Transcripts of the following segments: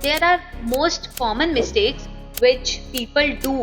there are most common mistakes which people do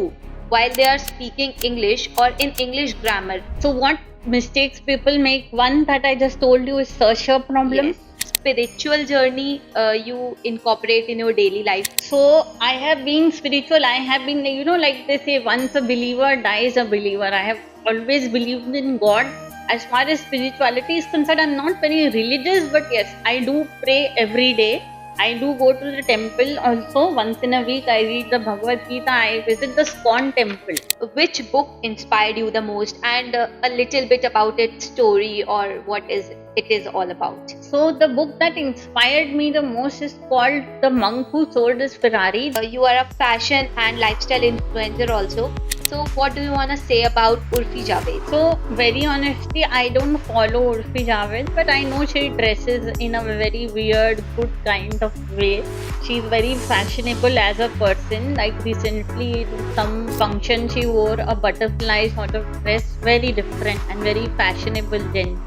while they are speaking English or in English grammar. So what mistakes people make? One that I just told you is searcher problem. Yes, spiritual journey you incorporate in your daily life. So I have been spiritual. I have been, like they say, once a believer dies a believer. I have always believed in God. As far as spirituality is concerned, I'm not very religious, but yes, I do pray every day. I do go to the temple also. Once in a week, I read the Bhagavad Gita. I visit the Scorn temple. Which book inspired you the most, and a little bit about its story or what is it is all about? So the book that inspired me the most is called The Monk Who Sold His Ferrari. You are a fashion and lifestyle influencer also. So what do you want to say about Urfi Javed? So very honestly, I don't follow Urfi Javed, but I know she dresses in a very weird, good kind of way. She's very fashionable as a person. Like recently, in some function, she wore a butterfly sort of dress, very different and very fashionable gent.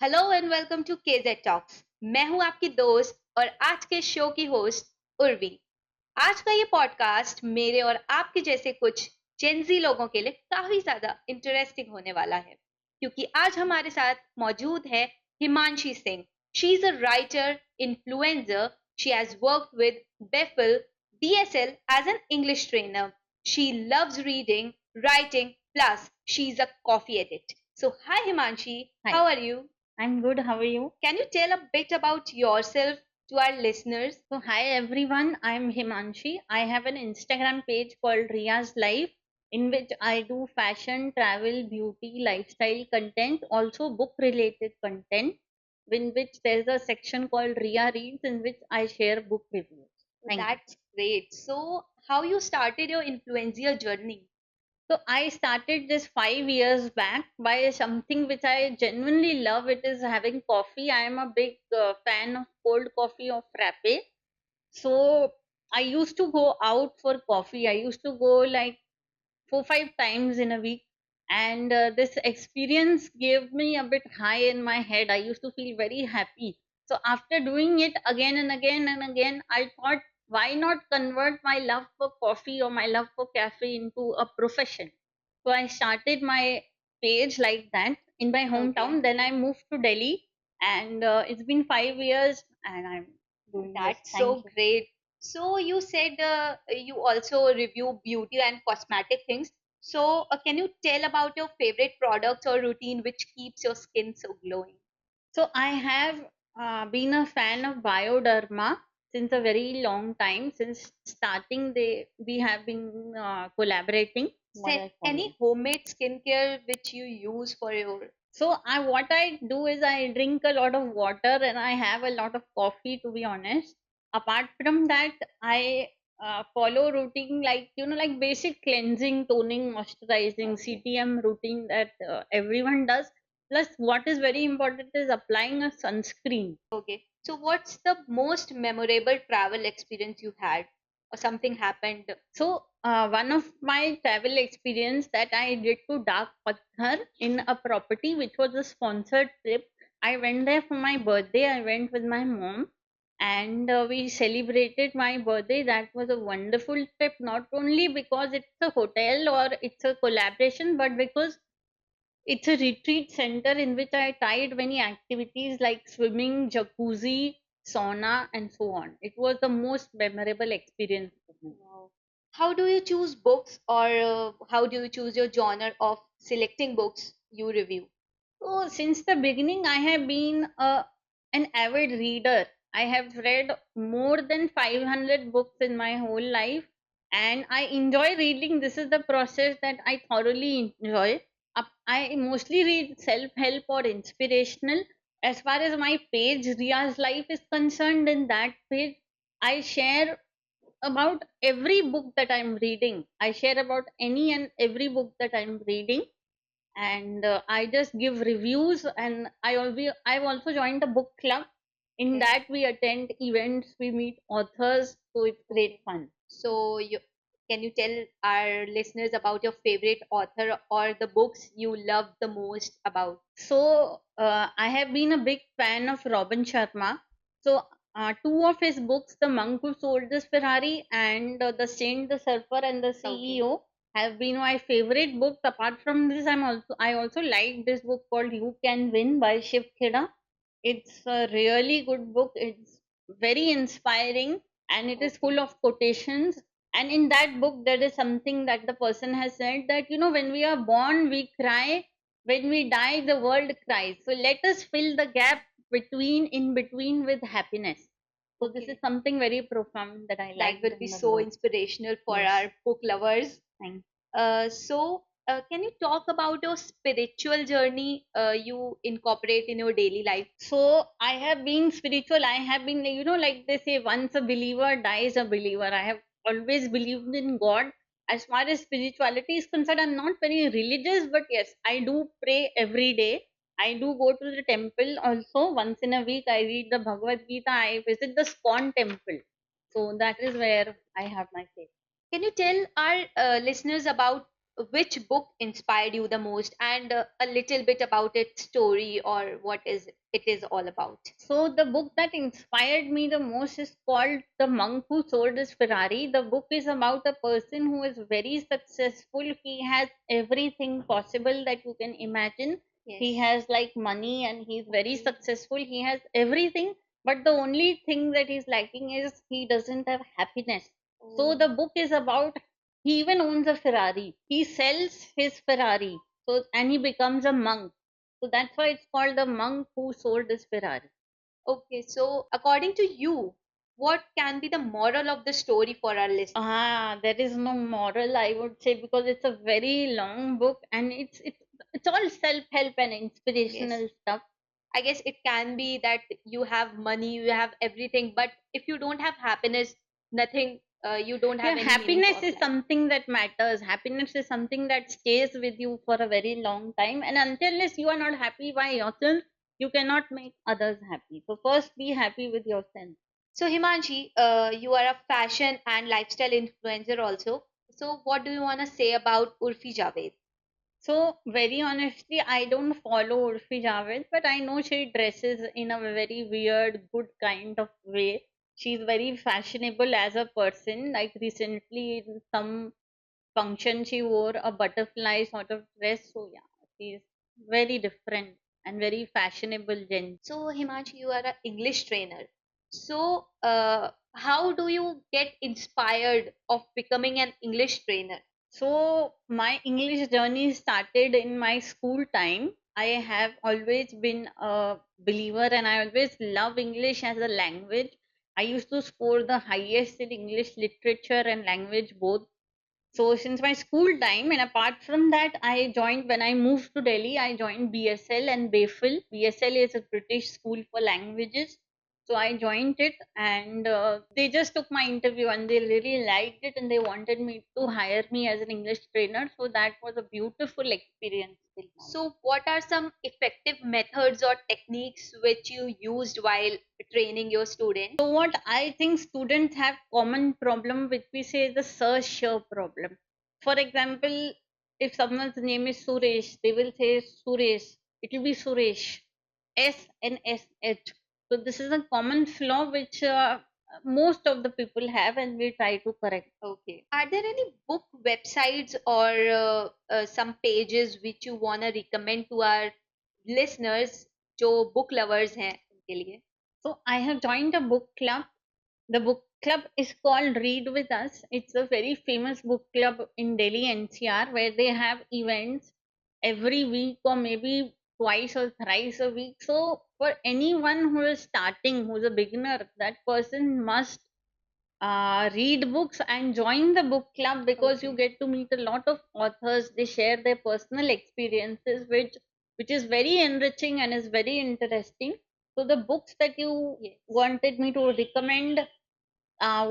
Hello and welcome to KZ talks. मैं हूं आपकी दोस्त और आज के show की host Urvi. आज का ये पॉडकास्ट मेरे और आपके जैसे कुछ जेंजी लोगों के लिए काफी ज्यादा इंटरेस्टिंग होने वाला है, क्योंकि आज हमारे साथ मौजूद है Himanshi Singh. She is a writer, influencer. She has worked with बेफिल DSL as an English trainer. She loves reading, writing, plus she's a coffee addict. So hi Himanshi, Hi. how are you? I'm good. How are you? Can you tell a bit about yourself to our listeners? So, hi everyone, I'm Himanshi. I have an Instagram page called Ria's Life, in which I do fashion, travel, beauty, lifestyle content, also book related content, in which there's a section called Ria Reads, in which I share book reviews. Thank you. That's great. So, how you started your influencer journey? So I started this 5 years back by something which I genuinely love. It is having coffee. I am a big fan of cold coffee or frappe. So I used to go out for coffee. I used to go like 4 5 times in a week, and this experience gave me a bit high in my head. I used to feel very happy. So after doing it again and again and again, I thought, why not convert my love for coffee or my love for cafe into a profession? So I started my page like that in my hometown. Okay. Then I moved to Delhi, and it's been 5 years, and I'm doing this. That's Thank so you. great. So, you said you also review beauty and cosmetic things. So, can you tell about your favorite products or routine which keeps your skin so glowing? So I have been a fan of Bioderma since a very long time. Since starting, we have been collaborating. Any homemade skincare which you use for your. So what I do is I drink a lot of water and I have a lot of coffee. To be honest, apart from that, I follow routine like like basic cleansing, toning, moisturizing, CTM routine that everyone does. Plus, what is very important is applying a sunscreen. Okay. So, what's the most memorable travel experience you had, or something happened? So, one of my travel experience that I did to Dak Pathar in a property, which was a sponsored trip. I went there for my birthday. I went with my mom, and we celebrated my birthday. That was a wonderful trip, not only because it's a hotel or it's a collaboration, but because it's a retreat center in which I tried many activities like swimming, jacuzzi, sauna, and so on. It was the most memorable experience for me. Wow. How do you choose books, or how do you choose your genre of selecting books you review? So, since the beginning, I have been an avid reader. I have read more than 500 books in my whole life, and I enjoy reading. This is the process that I thoroughly enjoy. I mostly read self help or inspirational. As far as my page, Ria's Life, is concerned, in that page, I share about every book that I'm reading. I share about any and every book that I'm reading, and I just give reviews. And I've also joined a book club. In Okay. that, we attend events, we meet authors, so it's great fun. So, can you tell our listeners about your favorite author or the books you love the most about? So I have been a big fan of Robin Sharma. So two of his books, The Monk Who Sold This Ferrari and The Saint, the Surfer, and the Okay. CEO, have been my favorite books. Apart from this, I also like this book called You Can Win by Shiv Kheda. It's a really good book. It's very inspiring and it is full Okay. of quotations. And in that book, there is something that the person has said that, when we are born, we cry. When we die, the world cries. So let us fill the gap in between with happiness. So this is Okay. something very profound that I That liked will be in the so book. inspirational for Yes, our book lovers. thank. Can you talk about your spiritual journey you incorporate in your daily life? So I have been spiritual. I have been, like they say, once a believer dies a believer. I have always believed in God. As far as spirituality is concerned, I'm not very religious, but yes, I do pray every day. I do go to the temple also once in a week. I read the Bhagavad Gita. I visit the Spawn temple. So that is where I have my faith. Can you tell our listeners about which book inspired you the most and a little bit about its story or what is it is all about? So the book that inspired me the most is called The Monk Who Sold His Ferrari. The book is about a person who is very successful. He has everything possible that you can imagine. He Yes. has like money and he's very Okay. successful. He has everything, but the only thing that he's lacking is he doesn't have happiness. So Oh. the book is about, he even owns a Ferrari. He sells his Ferrari. So and he becomes a monk. So that's why it's called The Monk Who Sold His Ferrari. Okay, so according to you, what can be the moral of the story for our listeners? There is no moral, I would say, because it's a very long book and it's all self-help and Yes. inspirational stuff. I guess it can be that you have money, you have everything, but if you don't have happiness, nothing, you don't Yeah, have any meaning happiness of is life. something that matters. Happiness is something that stays with you for a very long time. And unless you are not happy by yourself, you cannot make others happy. So first be happy with yourself. So, Himanshi, you are a fashion and lifestyle influencer also. So, what do you want to say about Urfi Javed? So, very honestly, I don't follow Urfi Javed, but I know she dresses in a very weird, good kind of way. She's very fashionable as a person. Like recently, in some function, she wore a butterfly sort of dress. So, yeah, she's very different and very fashionable gen. So, Himanshi, you are an English trainer. So, how do you get inspired of becoming an English trainer? So, my English journey started in my school time. I have always been a believer and I always love English as a language. I used to score the highest in English literature and language both. So since my school time, and apart from that, I joined when I moved to Delhi. I joined BSL and BFL. BSL is a British school for languages. So I joined it, and they just took my interview, and they really liked it, and they wanted me to hire me as an English trainer. So that was a beautiful experience till now. So, what are some effective methods or techniques which you used while training your students? So what I think students have common problem which we say is the search problem. For example, if someone's name is Suresh, they will say Suresh. It will be Suresh. SNSH. So this is a common flaw which most of the people have and we try to correct. Okay. Are there any book websites or some pages which you want to recommend to our listeners जो book lovers हैं उनके लिए? So I have joined a book club. The book club is called Read With Us. It's a very famous book club in Delhi NCR where they have events every week or maybe twice or thrice a week. So for anyone who is starting, who's a beginner, that person must read books and join the book club because you Okay. get to meet a lot of authors. They share their personal experiences, which is very enriching and is very interesting. So the books that you Yes. wanted me to recommend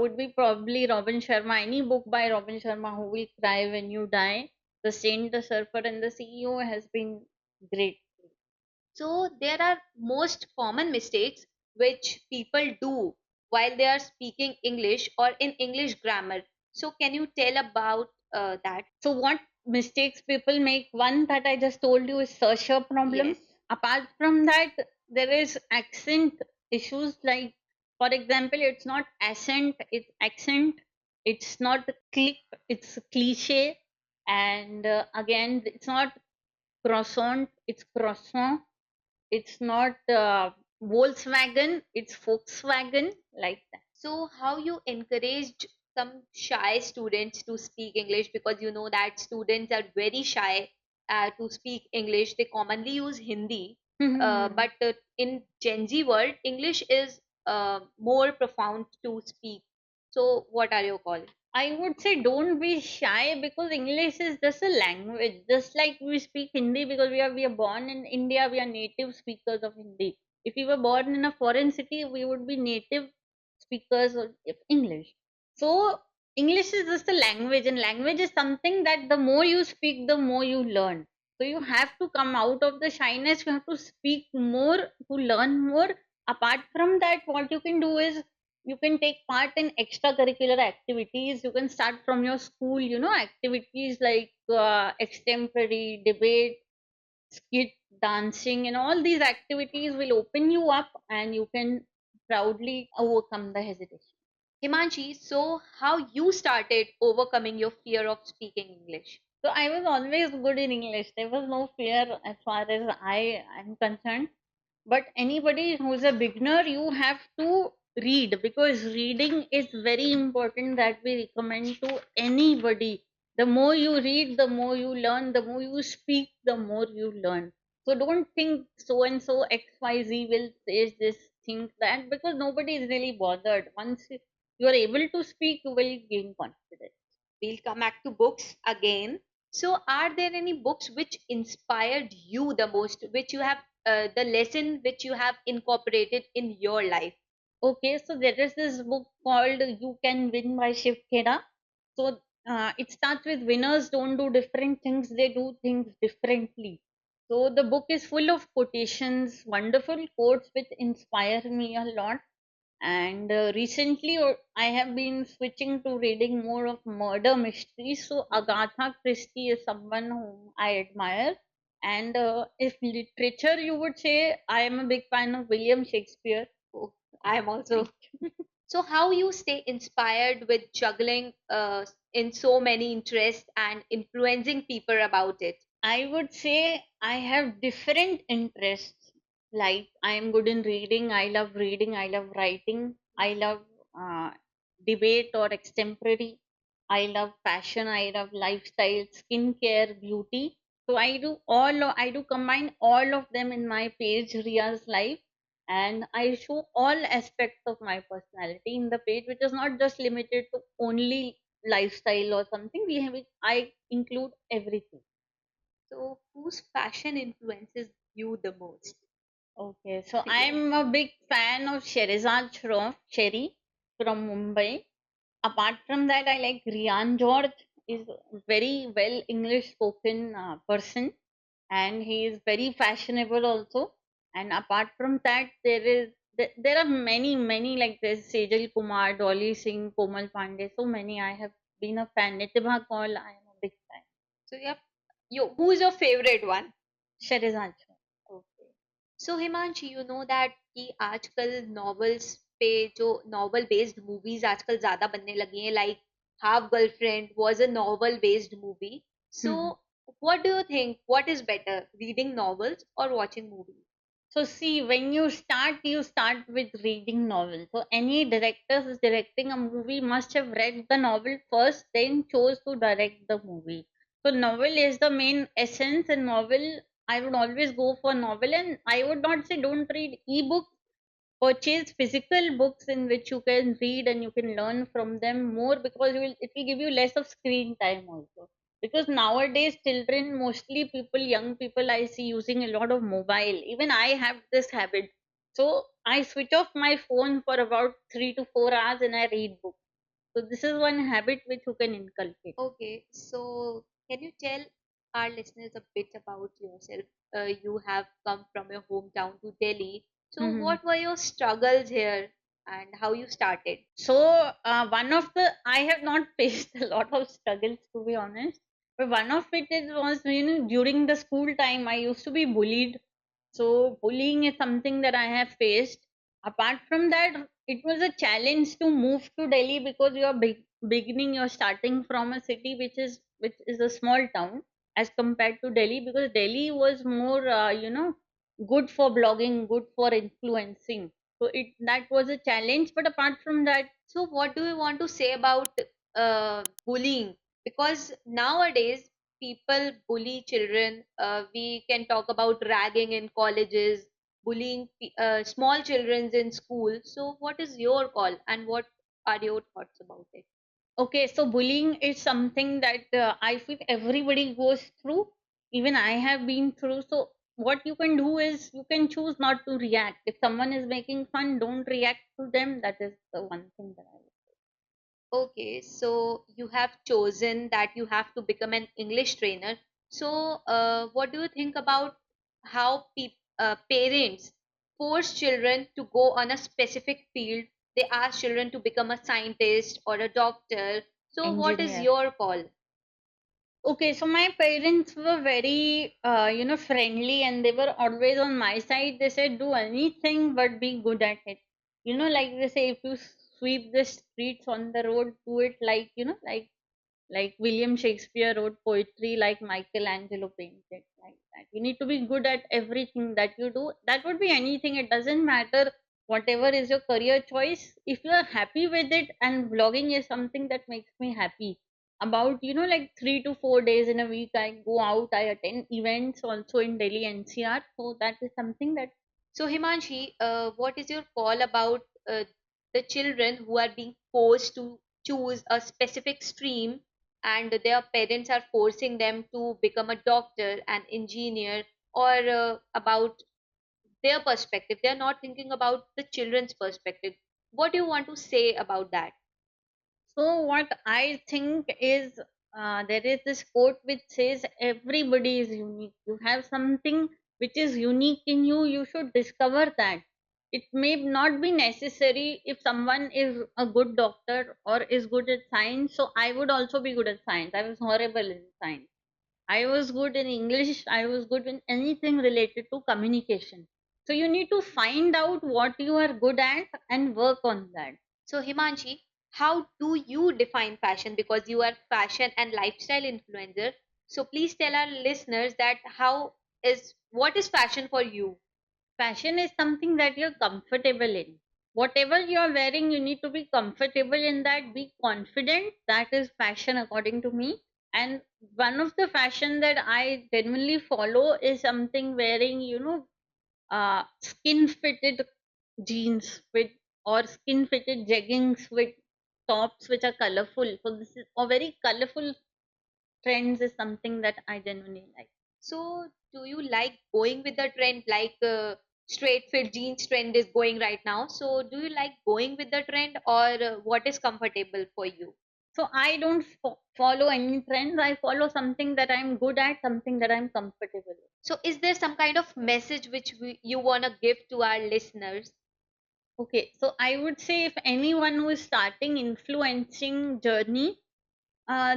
would be probably Robin Sharma. Any book by Robin Sharma, Who Will Cry When You Die, The Saint, the Surfer, and the CEO has been great. So there are most common mistakes which people do while they are speaking English or in English grammar. So can you tell about that? So, what mistakes people make? One that I just told you is searcher problem. Yes. Apart from that, there is accent issues like For example, it's not accent, it's accent. It's not click, it's cliche. And again, it's not croissant, it's croissant. It's not Volkswagen, it's Volkswagen, like that. So, how you encouraged some shy students to speak English, because you know that students are very shy to speak English. They commonly use Hindi, but in Gen Z world, English is more profound to speak. So, what are your call? I would say don't be shy because English is just a language. Just like we speak Hindi because we are born in India, we are native speakers of Hindi. If we were born in a foreign city, we would be native speakers of English. So English is just a language, and language is something that the more you speak, the more you learn. So you have to come out of the shyness. You have to speak more to learn more. Apart from that, what you can do is you can take part in extracurricular activities. You can start from your school, activities like extemporary debate, skit, dancing, and all these activities will open you up and you can proudly overcome the hesitation. Himanshi, so how you started overcoming your fear of speaking English? So I was always good in English. There was no fear as far as I am concerned. But anybody who's a beginner, you have to read because reading is very important, that we recommend to anybody. The more you read, the more you learn. The more you speak, the more you learn. So don't think so and so XYZ will say this, think that, because nobody is really bothered. Once you are able to speak, you will gain confidence. We'll come back to books again. So, are there any books which inspired you the most, which you have the lesson which you have incorporated in your life? Okay, so there is this book called You Can Win by Shiv Khera. So it starts with winners don't do different things, they do things differently. So the book is full of quotations, wonderful quotes which inspire me a lot. And recently, I have been switching to reading more of murder mysteries. So Agatha Christie is someone whom I admire. And if literature, you would say I am a big fan of William Shakespeare. Oh, I am also. So, how you stay inspired with juggling in so many interests and influencing people about it? I would say I have different interests. Like I am good in reading. I love reading. I love writing. I love uh, debate or extemporary. I love fashion. I love lifestyle, skincare, beauty. So I do combine all of them in my page Ria's life, and I show all aspects of my personality in the page, which is not just limited to only lifestyle or something. I include everything. So, whose fashion influences you the most? Okay, so Yeah. I'm a big fan of Sherizad Shroff, Sherry from Mumbai. Apart from that, I like Rian George. Is very well English spoken person, and he is very fashionable also. And apart from that, there are many like this Sejal Kumar, Dolly Singh, Komal Pandey. So many I have been a fan. Nitibha Kaul, I am a big fan. So, yeah, who's your favorite one? Sherizad Shroff. Okay so Himanshi you know that कि आजकल novels पे जो novel based movies आजकल ज्यादा बनने लगी हैं like Half Girlfriend was a novel based movie so what do you think what is better reading novels और watching movies So see, when you start with reading novel. So any director who's directing a movie must have read the novel first, then chose to direct the movie. So novel is the main essence, and novel I would always go for novel, and I would not say don't read ebook. Purchase physical books in which you can read and you can learn from them more, because it will give you less of screen time also. Because nowadays children, mostly people, young people, I see using a lot of mobile. Even I have this habit. So I switch off my phone for about 3 to 4 hours and I read books. So this is one habit which you can inculcate. Okay, so can you tell our listeners a bit about yourself? You have come from your hometown to Delhi. So, what were your struggles here and how you started? So one of the I have not faced a lot of struggles, to be honest, but one of it is was, during the school time I used to be bullied. So bullying is something that I have faced. Apart from that, it was a challenge to move to Delhi because you're starting from a city which is a small town as compared to Delhi, because Delhi was more good for blogging, good for influencing. So it that was a challenge. But apart from that, So, what do you want to say about bullying? Because nowadays people bully children. We can talk about ragging in colleges, bullying small children in school. So, what is your call and what are your thoughts about it? okay, so bullying is something that I feel everybody goes through. Even I have been through. So what you can do is you can choose not to react. If someone is making fun, don't react to them. That is the one thing that I would. Okay, so you have chosen that you have to become an English trainer. So, what do you think about how parents force children to go on a specific field? They ask children to become a scientist or a doctor. So, what is Engineer. your call? Okay, so my parents were very, friendly, and they were always on my side. They said, do anything but be good at it. Like they say, if you sweep the streets on the road, do it like William Shakespeare wrote poetry, like Michelangelo painted, like that. You need to be good at everything that you do. That would be anything. It doesn't matter whatever is your career choice. If you are happy with it, and vlogging is something that makes me happy. About like 3 to 4 days in a week, I go out. I attend events also in Delhi NCR. So that is something that. So, Himanshi, what is your call about the children who are being forced to choose a specific stream and their parents are forcing them to become a doctor, an engineer, or about their perspective? They are not thinking about the children's perspective. What do you want to say about that? So what I think is, there is this quote which says everybody is unique. You have something which is unique in you. You should discover that. It may not be necessary if someone is a good doctor or is good at science. So I would also be good at science. I was horrible in science. I was good in English. I was good in anything related to communication. So you need to find out what you are good at and work on that. So, Himanshi, how do you define fashion? Because you are fashion and lifestyle influencer. So, please tell our listeners that what is fashion for you? Fashion is something that you're comfortable in. Whatever you're wearing, you need to be comfortable in that, be confident. That is fashion, according to me. And one of the fashion that I genuinely follow is something wearing, skin fitted jeans with, or skin fitted jeggings with tops which are colorful. So, this is a very colorful trends is something that I genuinely like. So, do you like going with the trend? Like straight fit jeans trend is going right now. So, do you like going with the trend or what is comfortable for you? So I don't follow any trends. I follow something that I'm good at, something that I'm comfortable with. So, is there some kind of message which you want to give to our listeners? Okay, so I would say if anyone who is starting influencing journey,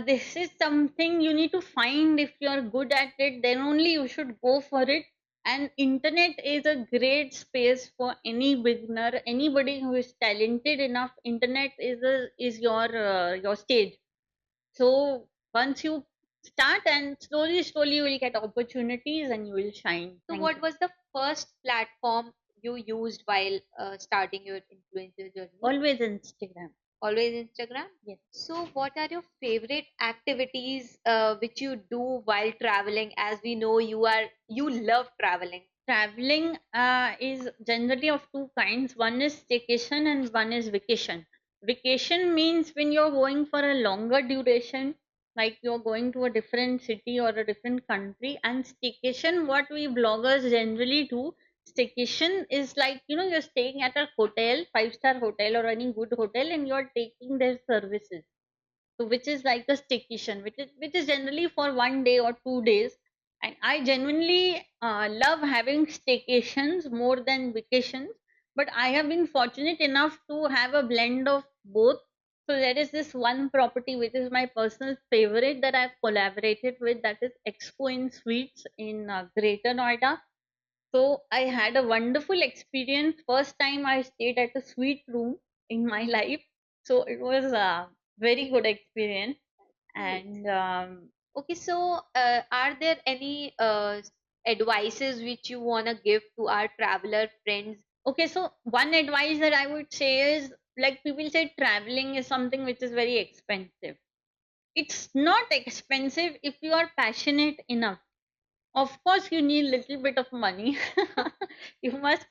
this is something you need to find. If you're good at it, then only you should go for it. And internet is a great space for any beginner, anybody who is talented enough. Internet is your stage. So once you start, and slowly you will get opportunities and you will shine. So, Thank what you. was the first platform you used while starting your influencer journey? Always Instagram. Always Instagram. Yes. So, what are your favorite activities which you do while traveling? As we know, you love traveling. Traveling is generally of two kinds. One is staycation and one is vacation. Vacation means when you're going for a longer duration, like you're going to a different city or a different country. And staycation, what we bloggers generally do, staycation is like, you're staying at a hotel, five-star hotel or any good hotel, and you're taking their services. So which is like a staycation, which is generally for 1 day or 2 days. And I genuinely love having staycations more than vacations. But I have been fortunate enough to have a blend of both. So there is this one property which is my personal favorite that I've collaborated with, that is Expo in Suites in Greater Noida. So I had a wonderful experience. First time I stayed at a suite room in my life. So it was a very good experience. Right. And Okay, so are there any advices which you want to give to our traveler friends? okay, so one advice that I would say is, like, people say traveling is something which is very expensive. It's not expensive if you are passionate enough. Of course, you need little bit of money. You must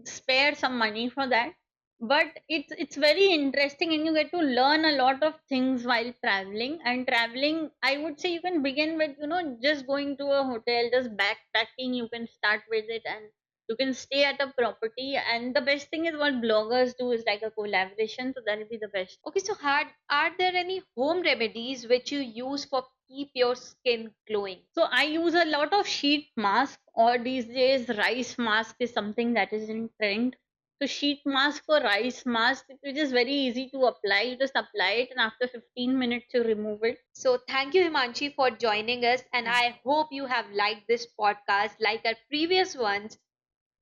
spare some money for that. But it's very interesting, and you get to learn a lot of things while traveling. And traveling, I would say, you can begin with, just going to a hotel, just backpacking. You can start with it, and you can stay at a property. And the best thing is what bloggers do is like a collaboration. So that'll be the best. Okay, so are there any home remedies which you use for keep your skin glowing? So I use a lot of sheet mask, or these days rice mask is something that is in trend. So sheet mask or rice mask, which is very easy to apply. You just apply it, and after 15 minutes you remove it. So thank you Himanshi for joining us, and I hope you have liked this podcast like our previous ones.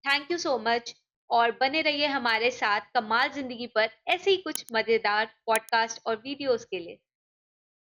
Thank you so much, और बने रहिए हमारे साथ कमाल जिंदगी पर ऐसे ही कुछ मजेदार पॉडकास्ट और वीडियोस के लिए।